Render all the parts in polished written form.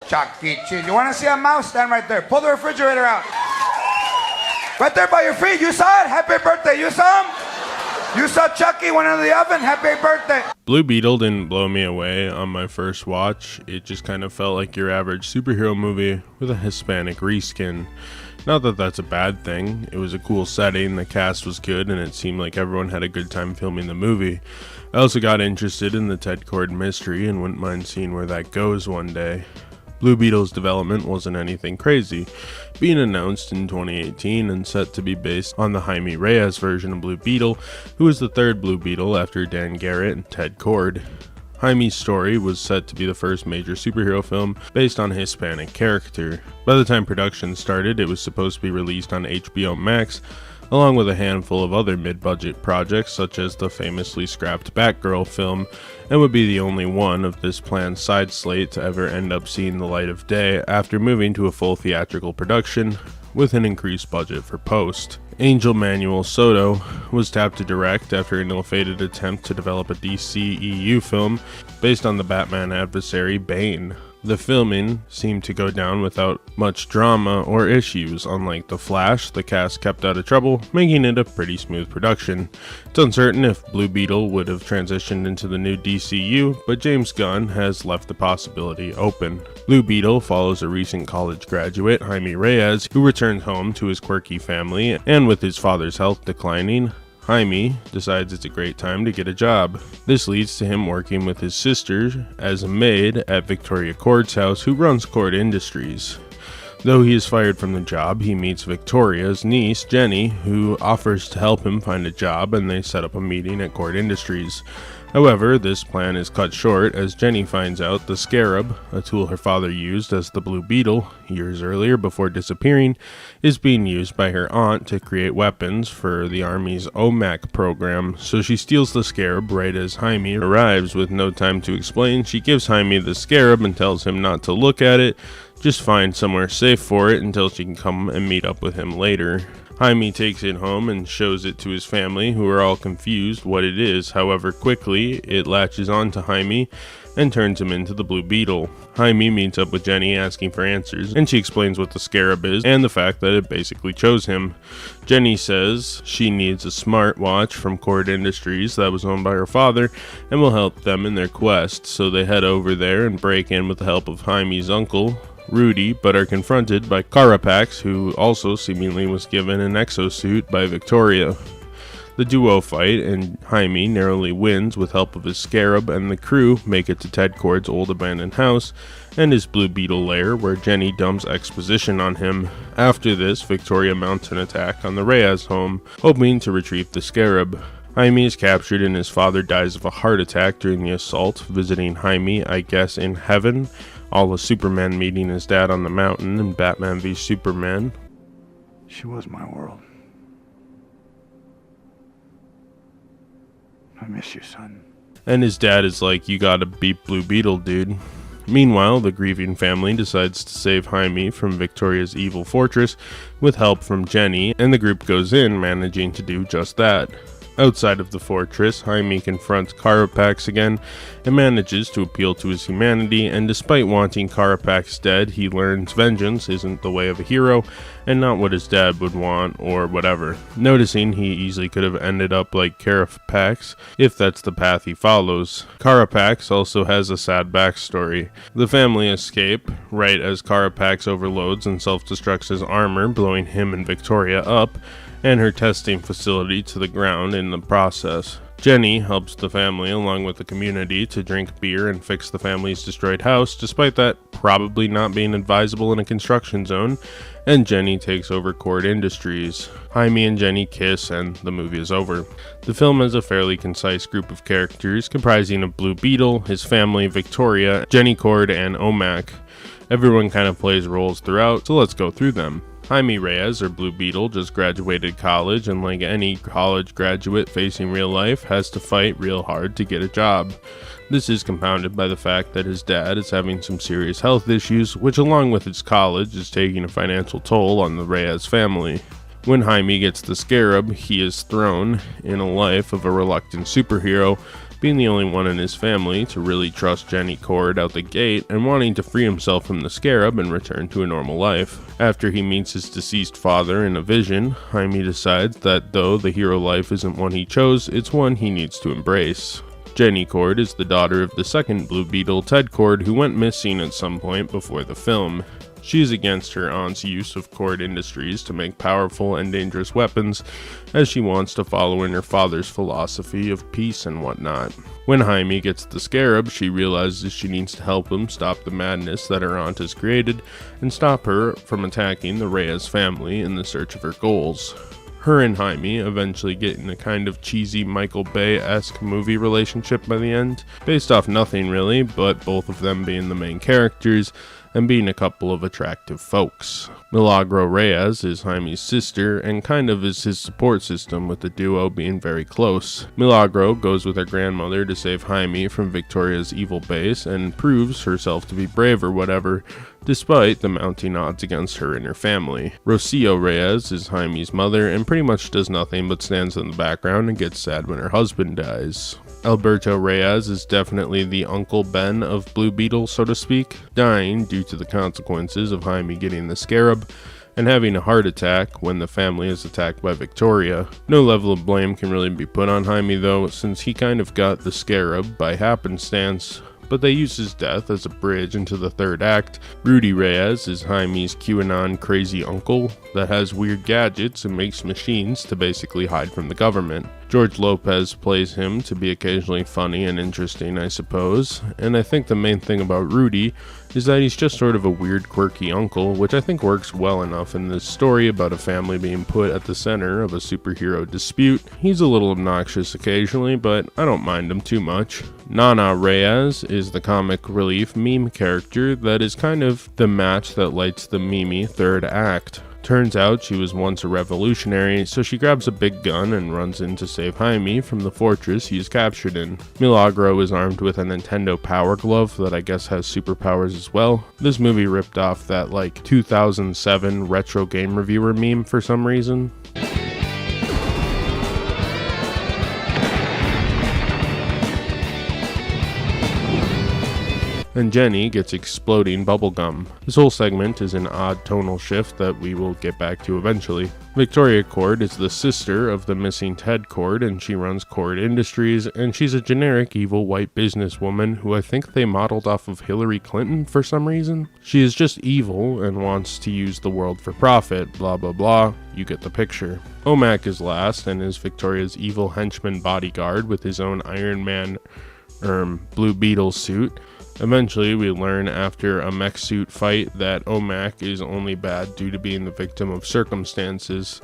Chuck E. Cheese. You want to see a mouse? Stand right there. Pull the refrigerator out. Right there by your feet. You saw it? Happy birthday. You saw him? You saw Chucky went into the oven? Happy birthday. Blue Beetle didn't blow me away on my first watch. It just kind of felt like your average superhero movie with a Hispanic reskin. Not that that's a bad thing. It was a cool setting, the cast was good, and it seemed like everyone had a good time filming the movie. I also got interested in the Ted Kord mystery and wouldn't mind seeing where that goes one day. Blue Beetle's development wasn't anything crazy, being announced in 2018 and set to be based on the Jaime Reyes version of Blue Beetle, who was the third Blue Beetle after Dan Garrett and Ted Kord. Jaime's story was set to be the first major superhero film based on a Hispanic character. By the time production started, it was supposed to be released on HBO Max, along with a handful of other mid-budget projects such as the famously scrapped Batgirl film, and would be the only one of this planned side slate to ever end up seeing the light of day after moving to a full theatrical production with an increased budget for post. Angel Manuel Soto was tapped to direct after an ill-fated attempt to develop a DCEU film based on the Batman adversary Bane. The filming seemed to go down without much drama or issues. Unlike The Flash, the cast kept out of trouble, making it a pretty smooth production. It's uncertain if Blue Beetle would have transitioned into the new DCU, but James Gunn has left the possibility open. Blue Beetle follows a recent college graduate, Jaime Reyes, who returns home to his quirky family, and with his father's health declining, Jaime decides it's a great time to get a job. This leads to him working with his sister as a maid at Victoria Kord's house, who runs Kord Industries. Though he is fired from the job, he meets Victoria's niece, Jenny, who offers to help him find a job, and they set up a meeting at Kord Industries. However, this plan is cut short as Jenny finds out the Scarab, a tool her father used as the Blue Beetle years earlier before disappearing, is being used by her aunt to create weapons for the Army's OMAC program, so she steals the Scarab right as Jaime arrives. With no time to explain, she gives Jaime the Scarab and tells him not to look at it, just find somewhere safe for it until she can come and meet up with him later. Jaime takes it home and shows it to his family, who are all confused what it is. However, quickly it latches on to Jaime and turns him into the Blue Beetle. Jaime meets up with Jenny asking for answers, and she explains what the Scarab is and the fact that it basically chose him. Jenny says she needs a smartwatch from Kord Industries that was owned by her father and will help them in their quest, so they head over there and break in with the help of Jaime's uncle, Rudy, but are confronted by Carapax, who also seemingly was given an exosuit by Victoria. The duo fight, and Jaime narrowly wins with help of his Scarab, and the crew make it to Ted Kord's old abandoned house and his Blue Beetle lair, where Jenny dumps exposition on him. After this, Victoria mounts an attack on the Reyes home, hoping to retrieve the Scarab. Jaime is captured and his father dies of a heart attack during the assault, visiting Jaime, I guess, in heaven. All of Superman meeting his dad on the mountain in Batman v Superman. She was my world. I miss you, son. And his dad is like, you gotta beat Blue Beetle, dude. Meanwhile, the grieving family decides to save Jaime from Victoria's evil fortress with help from Jenny, and the group goes in, managing to do just that. Outside of the fortress, Jaime confronts Carapax again and manages to appeal to his humanity, and despite wanting Carapax dead, he learns vengeance isn't the way of a hero and not what his dad would want or whatever. Noticing he easily could have ended up like Carapax if that's the path he follows. Carapax also has a sad backstory. The family escape right as Carapax overloads and self-destructs his armor, blowing him and Victoria up and her testing facility to the ground in the process. Jenny helps the family along with the community to drink beer and fix the family's destroyed house, despite that probably not being advisable in a construction zone, and Jenny takes over Kord Industries. Jaime and Jenny kiss and the movie is over. The film has a fairly concise group of characters comprising of Blue Beetle, his family, Victoria, Jenny Kord, and OMAC. Everyone kind of plays roles throughout, so let's go through them. Jaime Reyes, or Blue Beetle, just graduated college, and like any college graduate facing real life, has to fight real hard to get a job. This is compounded by the fact that his dad is having some serious health issues, which along with his college is taking a financial toll on the Reyes family. When Jaime gets the Scarab, he is thrown in a life of a reluctant superhero, being the only one in his family to really trust Jenny Cord out the gate and wanting to free himself from the Scarab and return to a normal life. After he meets his deceased father in a vision, Jaime decides that though the hero life isn't one he chose, it's one he needs to embrace. Jenny Cord is the daughter of the second Blue Beetle, Ted Cord, who went missing at some point before the film. She is against her aunt's use of Cord Industries to make powerful and dangerous weapons, as she wants to follow in her father's philosophy of peace and whatnot. When Jaime gets the Scarab, she realizes she needs to help him stop the madness that her aunt has created, and stop her from attacking the Reyes family in the search of her goals. Her and Jaime eventually get in a kind of cheesy Michael Bay-esque movie relationship by the end, based off nothing really, but both of them being the main characters, and being a couple of attractive folks. Milagro Reyes is Jaime's sister and kind of is his support system, with the duo being very close. Milagro goes with her grandmother to save Jaime from Victoria's evil base and proves herself to be brave or whatever, despite the mounting odds against her and her family. Rocio Reyes is Jaime's mother and pretty much does nothing but stands in the background and gets sad when her husband dies. Alberto Reyes is definitely the Uncle Ben of Blue Beetle, so to speak, dying due to the consequences of Jaime getting the Scarab and having a heart attack when the family is attacked by Victoria. No level of blame can really be put on Jaime though, since he kind of got the Scarab by happenstance, but they use his death as a bridge into the third act. Rudy Reyes is Jaime's QAnon crazy uncle that has weird gadgets and makes machines to basically hide from the government. George Lopez plays him to be occasionally funny and interesting, I suppose, and I think the main thing about Rudy is that he's just sort of a weird, quirky uncle, which I think works well enough in this story about a family being put at the center of a superhero dispute. He's a little obnoxious occasionally, but I don't mind him too much. Nana Reyes is the comic relief meme character that is kind of the match that lights the Mimi third act. Turns out she was once a revolutionary, so she grabs a big gun and runs in to save Jaime from the fortress he's captured in. Milagro is armed with a Nintendo Power Glove that I guess has superpowers as well. This movie ripped off that 2007 retro game reviewer meme for some reason. And Jenny gets exploding bubblegum. This whole segment is an odd tonal shift that we will get back to eventually. Victoria Cord is the sister of the missing Ted Cord, and she runs Cord Industries, and she's a generic evil white businesswoman who I think they modeled off of Hillary Clinton for some reason. She is just evil and wants to use the world for profit, blah blah blah, you get the picture. Omac is last and is Victoria's evil henchman bodyguard with his own Iron Man Blue Beetle suit. Eventually, we learn after a mech suit fight that Omac is only bad due to being the victim of circumstances.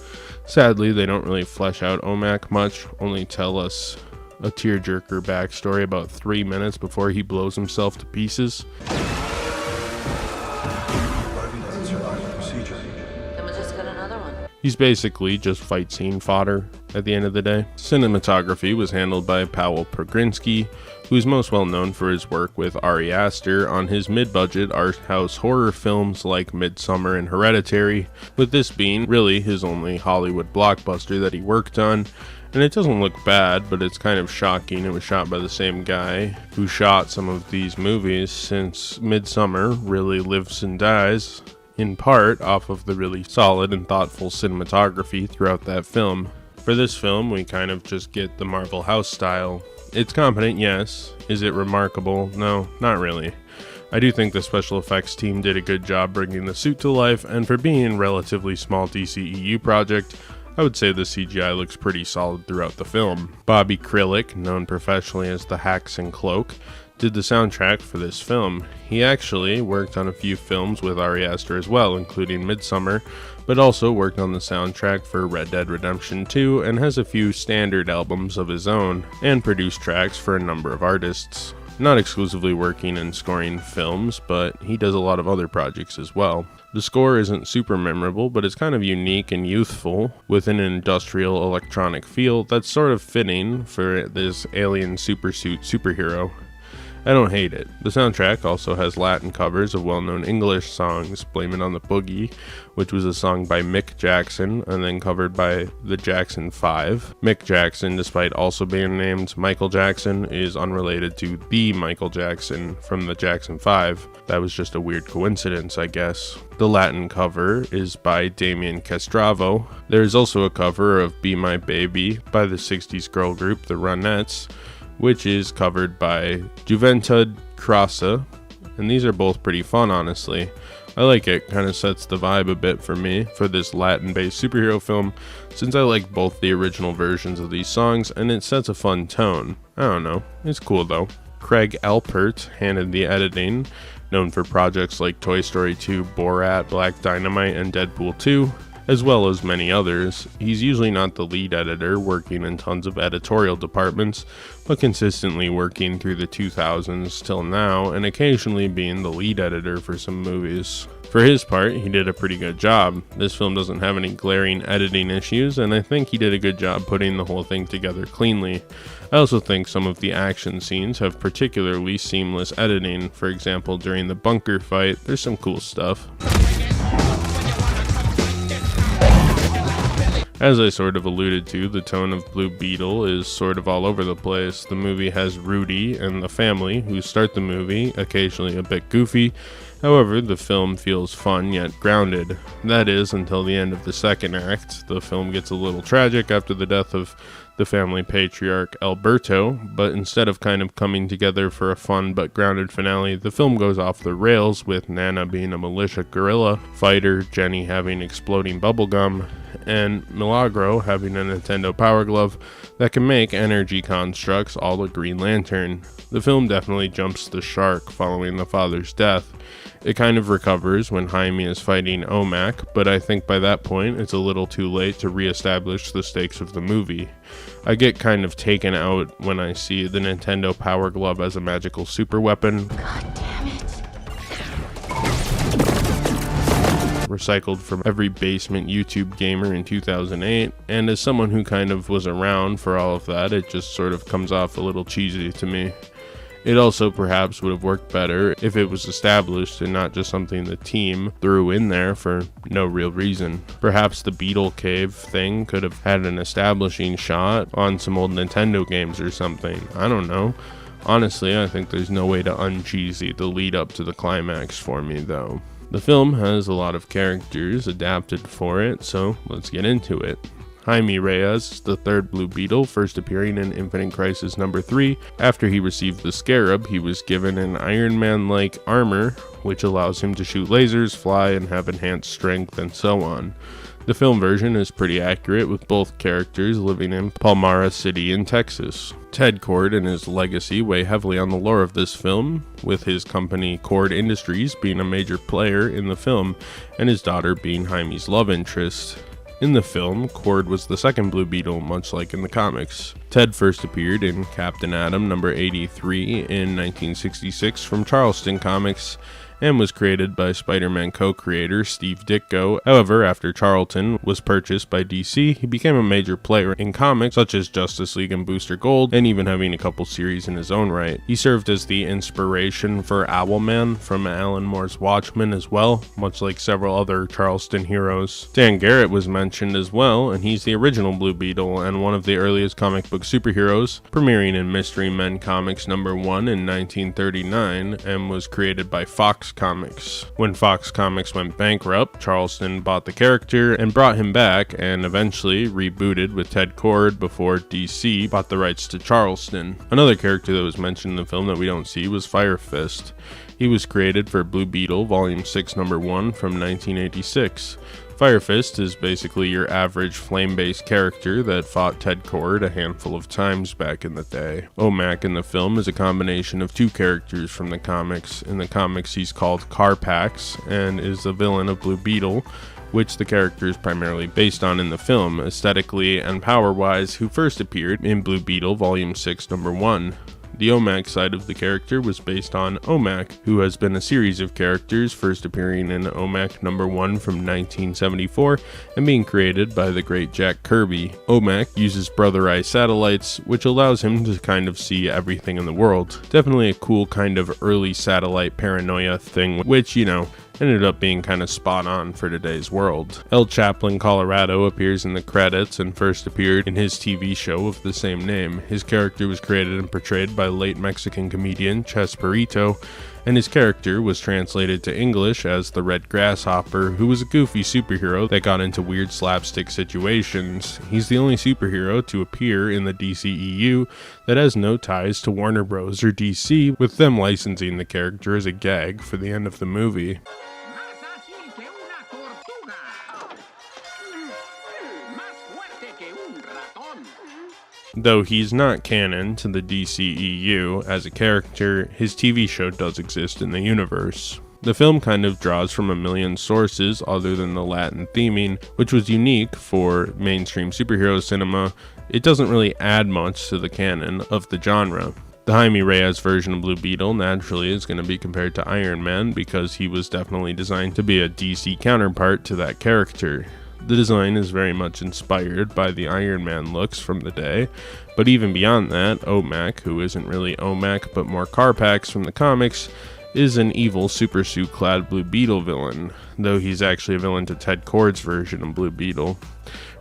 Sadly, they don't really flesh out Omac much, only tell us a tearjerker backstory about 3 minutes before he blows himself to pieces. He's basically just fight scene fodder at the end of the day. Cinematography was handled by Powell Pogrinski, who is most well known for his work with Ari Aster on his mid-budget art house horror films like Midsommar and Hereditary, with this being really his only Hollywood blockbuster that he worked on. And it doesn't look bad, but it's kind of shocking it was shot by the same guy who shot some of these movies, since Midsommar really lives and dies in part off of the really solid and thoughtful cinematography throughout that film. For this film, we kind of just get the Marvel house style. It's competent, yes. Is it remarkable? No, not really. I do think the special effects team did a good job bringing the suit to life, and for being a relatively small DCEU project, I would say the CGI looks pretty solid throughout the film. Bobby Krilic, known professionally as the Hacks and Cloak, did the soundtrack for this film. He actually worked on a few films with Ari Aster as well, including Midsommar, but also worked on the soundtrack for Red Dead Redemption 2 and has a few standard albums of his own, and produced tracks for a number of artists. Not exclusively working and scoring films, but he does a lot of other projects as well. The score isn't super memorable, but it's kind of unique and youthful, with an industrial electronic feel that's sort of fitting for this alien supersuit superhero. I don't hate it. The soundtrack also has Latin covers of well-known English songs, Blame It on the Boogie, which was a song by Mick Jackson and then covered by the Jackson 5. Mick Jackson, despite also being named Michael Jackson, is unrelated to the Michael Jackson from the Jackson 5. That was just a weird coincidence, I guess. The Latin cover is by Damien Castravo. There is also a cover of Be My Baby by the 60s girl group The Ronettes, which is covered by Juventud Crassa, and these are both pretty fun, honestly. I like it, kind of sets the vibe a bit for me for this Latin-based superhero film, since I like both the original versions of these songs, and it sets a fun tone. I don't know, it's cool though. Craig Alpert handled the editing, known for projects like Toy Story 2, Borat, Black Dynamite, and Deadpool 2, as well as many others. He's usually not the lead editor, working in tons of editorial departments, but consistently working through the 2000s till now, and occasionally being the lead editor for some movies. For his part, he did a pretty good job. This film doesn't have any glaring editing issues, and I think he did a good job putting the whole thing together cleanly. I also think some of the action scenes have particularly seamless editing. For example, during the bunker fight, there's some cool stuff. As I sort of alluded to, the tone of Blue Beetle is sort of all over the place. The movie has Rudy and the family, who start the movie, occasionally a bit goofy. However, the film feels fun yet grounded. That is, until the end of the second act. The film gets a little tragic after the death of the family patriarch Alberto, but instead of kind of coming together for a fun but grounded finale, the film goes off the rails, with Nana being a militia guerrilla fighter, Jenny having exploding bubblegum, and Milagro having a Nintendo Power Glove that can make energy constructs all a Green Lantern. The film definitely jumps the shark following the father's death. It kind of recovers when Jaime is fighting Omac, but I think by that point it's a little too late to re-establish the stakes of the movie. I get kind of taken out when I see the Nintendo Power Glove as a magical super weapon. God damn it. Recycled from every basement YouTube gamer in 2008, and as someone who kind of was around for all of that, it just sort of comes off a little cheesy to me. It also perhaps would have worked better if it was established and not just something the team threw in there for no real reason. Perhaps the Beetle Cave thing could have had an establishing shot on some old Nintendo games or something. I don't know. Honestly, I think there's no way to uncheesy the lead up to the climax for me though. The film has a lot of characters adapted for it, so let's get into it. Jaime Reyes, the third Blue Beetle, first appearing in Infinite Crisis number 3. After he received the Scarab, he was given an Iron Man-like armor, which allows him to shoot lasers, fly, and have enhanced strength, and so on. The film version is pretty accurate, with both characters living in Palmyra City in Texas. Ted Kord and his legacy weigh heavily on the lore of this film, with his company Kord Industries being a major player in the film, and his daughter being Jaime's love interest. In the film, Kord was the second Blue Beetle, much like in the comics. Ted first appeared in Captain Atom number 83 in 1966 from Charleston Comics, and was created by Spider-Man co-creator Steve Ditko. However, after Charlton was purchased by DC, he became a major player in comics such as Justice League and Booster Gold, and even having a couple series in his own right. He served as the inspiration for Owlman from Alan Moore's Watchmen as well, much like several other Charleston heroes. Dan Garrett was mentioned as well, and he's the original Blue Beetle and one of the earliest comic book superheroes, premiering in Mystery Men Comics number 1 in 1939, and was created by Fox Comics. When Fox Comics went bankrupt, Charlton bought the character and brought him back, and eventually rebooted with Ted Kord before DC bought the rights to Charlton. Another character that was mentioned in the film that we don't see was Fire Fist. He was created for Blue Beetle Volume 6 number 1 from 1986. Fire Fist is basically your average flame-based character that fought Ted Kord a handful of times back in the day. Omac in the film is a combination of two characters from the comics. In the comics, he's called Carpax and is the villain of Blue Beetle, which the character is primarily based on in the film, aesthetically and power-wise, who first appeared in Blue Beetle Volume 6 number 1. The OMAC side of the character was based on OMAC, who has been a series of characters, first appearing in OMAC number 1 from 1974 and being created by the great Jack Kirby. OMAC uses brother eye satellites, which allows him to kind of see everything in the world. Definitely a cool kind of early satellite paranoia thing, which, ended up being kind of spot on for today's world. El Chaplin, Colorado appears in the credits and first appeared in his TV show of the same name. His character was created and portrayed by late Mexican comedian Chespirito, and his character was translated to English as the Red Grasshopper, who was a goofy superhero that got into weird slapstick situations. He's the only superhero to appear in the DCEU that has no ties to Warner Bros. Or DC, with them licensing the character as a gag for the end of the movie. Though he's not canon to the DCEU as a character, his TV show does exist in the universe. The film kind of draws from a million sources other than the Latin theming, which was unique for mainstream superhero cinema. It doesn't really add much to the canon of the genre. The Jaime Reyes version of Blue Beetle naturally is going to be compared to Iron Man because he was definitely designed to be a DC counterpart to that character. The design is very much inspired by the Iron Man looks from the day, but even beyond that, OMAC, who isn't really OMAC but more Carpax from the comics, is an evil supersuit-clad Blue Beetle villain, though he's actually a villain to Ted Kord's version of Blue Beetle.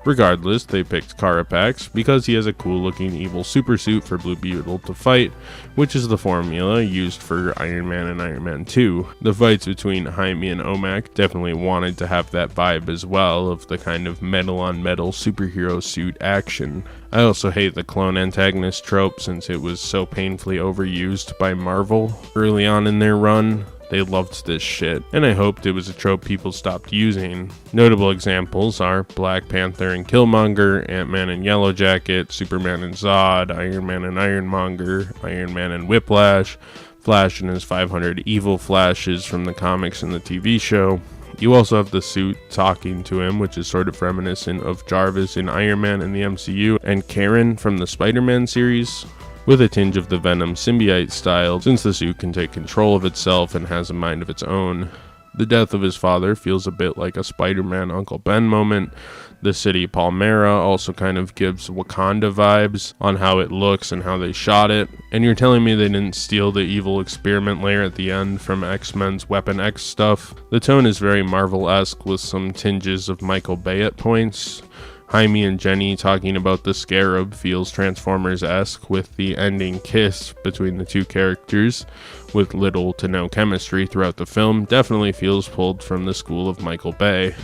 Regardless, they picked Carapax because he has a cool-looking evil supersuit for Blue Beetle to fight, which is the formula used for Iron Man and Iron Man 2. The fights between Jaime and OMAC definitely wanted to have that vibe as well, of the kind of metal-on-metal superhero suit action. I also hate the clone antagonist trope since it was so painfully overused by Marvel early on in their run. They loved this shit, and I hoped it was a trope people stopped using. Notable examples are Black Panther and Killmonger, Ant-Man and Yellowjacket, Superman and Zod, Iron Man and Ironmonger, Iron Man and Whiplash, Flash and his 500 evil flashes from the comics and the TV show. You also have the suit talking to him, which is sort of reminiscent of Jarvis in Iron Man in the MCU, and Karen from the Spider-Man series, with a tinge of the Venom symbiote style, since the suit can take control of itself and has a mind of its own. The death of his father feels a bit like a Spider-Man Uncle Ben moment. The city Palmyra also kind of gives Wakanda vibes on how it looks and how they shot it. And you're telling me they didn't steal the evil experiment layer at the end from X-Men's Weapon X stuff? The tone is very Marvel-esque with some tinges of Michael Bay at points. Jaime and Jenny talking about the Scarab feels Transformers-esque, with the ending kiss between the two characters, with little to no chemistry throughout the film, definitely feels pulled from the school of Michael Bay.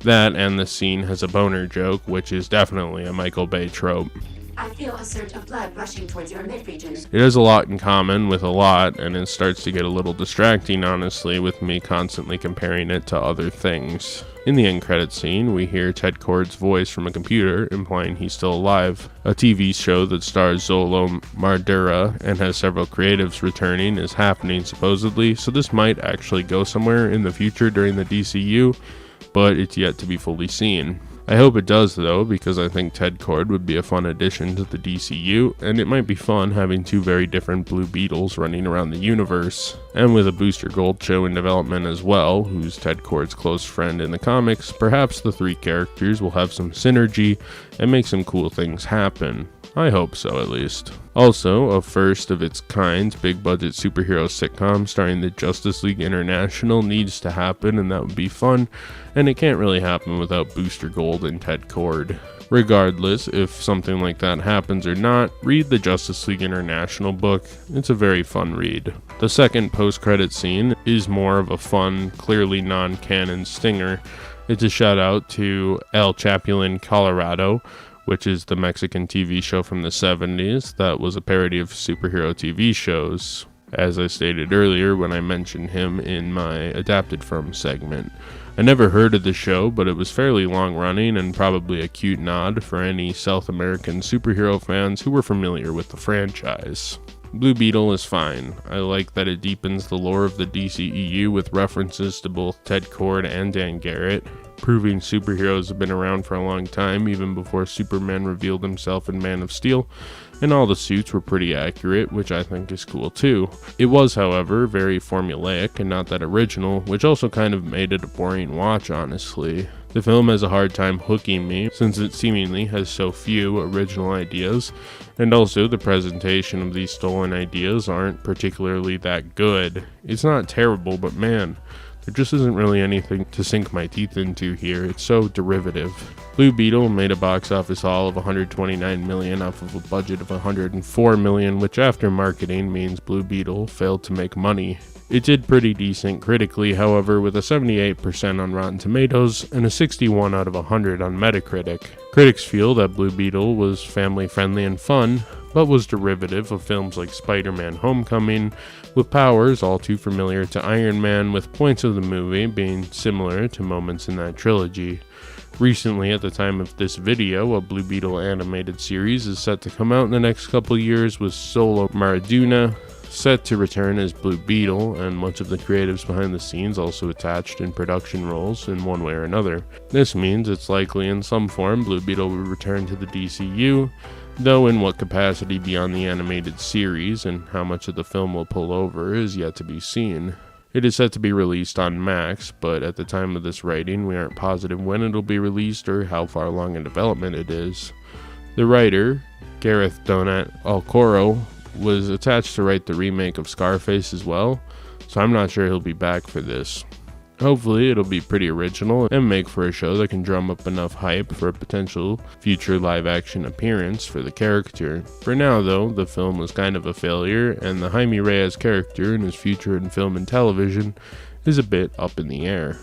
That and the scene has a boner joke, which is definitely a Michael Bay trope. I feel a surge of blood rushing towards your mid-region. It has a lot in common with a lot, and it starts to get a little distracting, honestly, with me constantly comparing it to other things. In the end credits scene, we hear Ted Kord's voice from a computer, implying he's still alive. A TV show that stars Zolo Mardura and has several creatives returning is happening supposedly, so this might actually go somewhere in the future during the DCU, but it's yet to be fully seen. I hope it does though, because I think Ted Kord would be a fun addition to the DCU, and it might be fun having two very different Blue Beetles running around the universe. And with a Booster Gold show in development as well, who's Ted Kord's close friend in the comics, perhaps the three characters will have some synergy and make some cool things happen. I hope so, at least. Also, a first of its kind big budget superhero sitcom starring the Justice League International needs to happen, and that would be fun, and it can't really happen without Booster Gold and Ted Kord. Regardless, if something like that happens or not, read the Justice League International book. It's a very fun read. The second post-credit scene is more of a fun, clearly non-canon stinger. It's a shout out to El Chaplin, Colorado, which is the Mexican TV show from the 70s that was a parody of superhero TV shows, as I stated earlier when I mentioned him in my Adapted From segment. I never heard of the show, but it was fairly long running and probably a cute nod for any South American superhero fans who were familiar with the franchise. Blue Beetle is fine. I like that it deepens the lore of the DCEU with references to both Ted Kord and Dan Garrett, proving superheroes have been around for a long time, even before Superman revealed himself in Man of Steel, and all the suits were pretty accurate, which I think is cool too. It was, however, very formulaic and not that original, which also kind of made it a boring watch, honestly. The film has a hard time hooking me, since it seemingly has so few original ideas, and also the presentation of these stolen ideas aren't particularly that good. It's not terrible, but man, there just isn't really anything to sink my teeth into here. It's so derivative. Blue Beetle made a box office haul of $129 million off of a budget of $104 million, which after marketing means Blue Beetle failed to make money. It did pretty decent critically, however, with a 78% on Rotten Tomatoes and a 61 out of 100 on Metacritic. Critics feel that Blue Beetle was family-friendly and fun, but was derivative of films like Spider-Man: Homecoming, with powers all too familiar to Iron Man, with points of the movie being similar to moments in that trilogy. Recently, at the time of this video, a Blue Beetle animated series is set to come out in the next couple years, with Solo Maradona set to return as Blue Beetle, and much of the creatives behind the scenes also attached in production roles in one way or another. This means it's likely in some form Blue Beetle will return to the DCU, though in what capacity beyond the animated series and how much of the film will pull over is yet to be seen. It is set to be released on Max, but at the time of this writing we aren't positive when it'll be released or how far along in development it is. The writer, Gareth Donat Alcoro, was attached to write the remake of Scarface as well, so I'm not sure he'll be back for this. Hopefully it'll be pretty original and make for a show that can drum up enough hype for a potential future live action appearance for the character. For now though, the film was kind of a failure, and the Jaime Reyes character and his future in film and television is a bit up in the air.